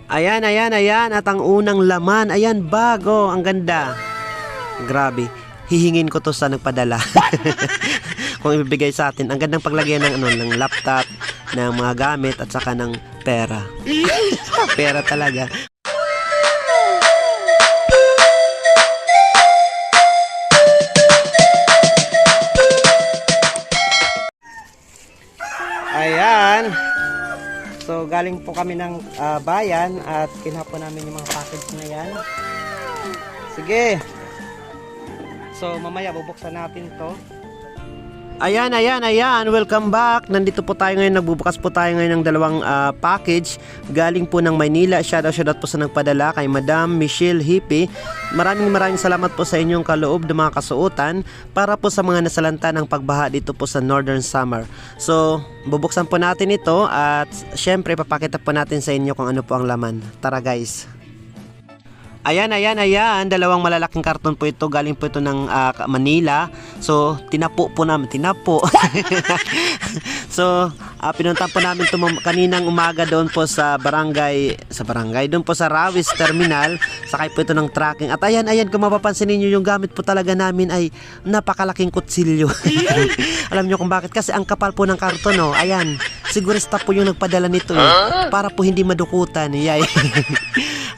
Ayan, ayan, ayan. At ang unang laman, ayan, bago. Ang ganda. Grabe. Hihingin ko to sa nagpadala. Kung ibibigay sa atin. Ang gandang paglagyan ng, ng laptop, ng mga gamit, at saka ng pera. Pera talaga. Ayan. So galing po kami ng bayan at kinuha po namin yung mga package na yan. Sige. So mamaya bubuksan natin to. Ayan, ayan, ayan. Welcome back. Nandito po tayo ngayon. Nagbubukas po tayo ngayon ng dalawang package. Galing po ng Maynila. Shoutout po sa nagpadala kay Madam Michelle Hippie. Maraming salamat po sa inyong kaloob ng mga kasuotan para po sa mga nasalanta ng pagbaha dito po sa Northern Samar. So, bubuksan po natin ito at syempre papakita po natin sa inyo kung ano po ang laman. Tara guys. Ayan, ayan, ayan. Dalawang malalaking karton po ito. Galing po ito ng Manila. So, tinapo po namin. Tinapo. So, pinunta po namin ito kaninang umaga doon po sa barangay. Doon po sa Rawis Terminal. Sakay po ito ng tracking. At ayan, ayan. Kung mapapansin ninyo, yung gamit po talaga namin ay napakalaking kutsilyo. Alam nyo kung bakit? Kasi ang kapal po ng karton, oh. Ayan. Sigurista po yung nagpadala nito, eh. Para po hindi madukutan. Yay.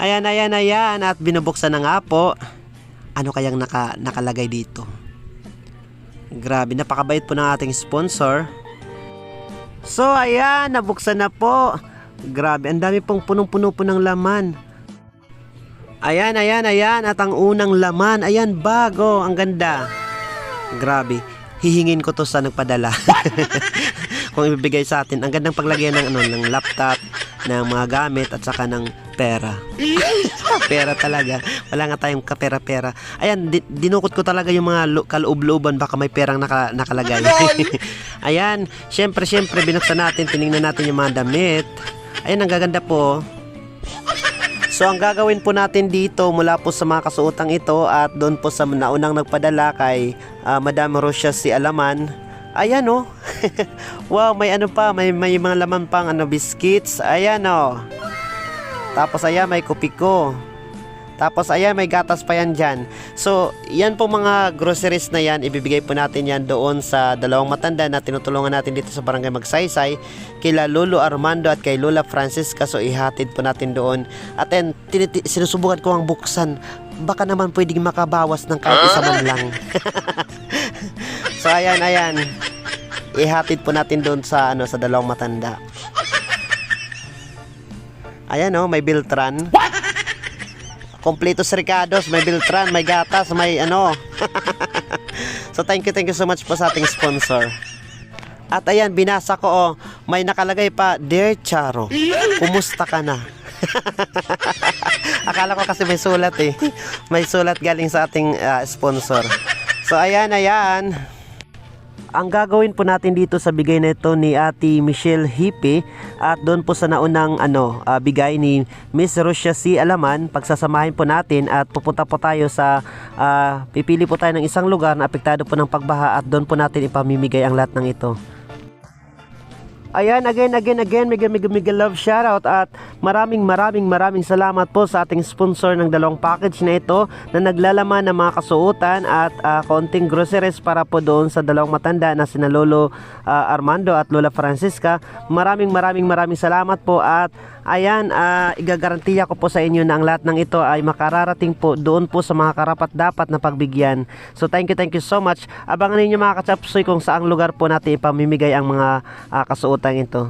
Ayan, ayan, ayan. At binubuksan na nga po. Ano kayang nakalagay dito? Grabe, napakabait po ng ating sponsor. So, ayan, nabuksan na po. Grabe, ang dami pong punong-puno po ng laman. Ayan, ayan, ayan. At ang unang laman, ayan, bago. Ang ganda. Grabe, hihingin ko to sa nagpadala. Kung ibibigay sa atin. Ang gandang paglagyan ng, ng laptop, ng mga gamit, at saka ng pera. Pera talaga. Wala nga tayong kapera-pera. Ayan, dinukot ko talaga yung mga kaloob-looban. Baka may perang nakalagay. Ayan, syempre, binuksan natin. Tinignan natin yung mga damit. Ayan, ang gaganda po. So, ang gagawin po natin dito mula po sa mga kasuotang ito at doon po sa naunang nagpadala kay Madam Rosia si Alaman. Ayan, oh. Wow, may ano pa. May mga laman pang biscuits. Ayan, oh. Tapos ayan, may kupiko. Tapos ayan, may gatas pa yan dyan. So, yan po mga groceries na yan. Ibibigay po natin yan doon sa dalawang matanda na tinutulungan natin dito sa Barangay Magsaysay. Kila Lolo Armando at kay Lola Francisca. So, ihatid po natin doon. At then, sinusubukan ko ang buksan. Baka naman pwedeng makabawas ng kahit isa man lang. So, ayan, ayan. Ihatid po natin doon sa, sa dalawang matanda. Ayan, oh, may Beltran. Completos Ricados, may Beltran, may gatas, may ano. So thank you so much po sa ating sponsor. At ayan, binasa ko, oh, may nakalagay pa, Dear Charo, kumusta ka na? Akala ko kasi may sulat, eh. May sulat galing sa ating sponsor. So ayan, ayan. Ang gagawin po natin dito sa bigay na ito ni Ate Michelle Hippie at doon po sa naunang bigay ni Miss Rosia C. Alaman, pagsasamahin po natin at pupunta po tayo sa pipili po tayo ng isang lugar na apektado po ng pagbaha at doon po natin ipamimigay ang lahat ng ito. Ayan, again, mega love shoutout at maraming salamat po sa ating sponsor ng dalawang package na ito na naglalaman ng mga kasuotan at konting groceries para po doon sa dalawang matanda na sina Lolo Armando at Lola Francisca. Maraming salamat po at ayan, igagarantiya ko po sa inyo na ang lahat ng ito ay makararating po doon po sa mga karapat-dapat na pagbigyan. So thank you so much. Abangan ninyo mga kachapsoy kung saang lugar po natin ipamimigay ang mga kasuotan ito.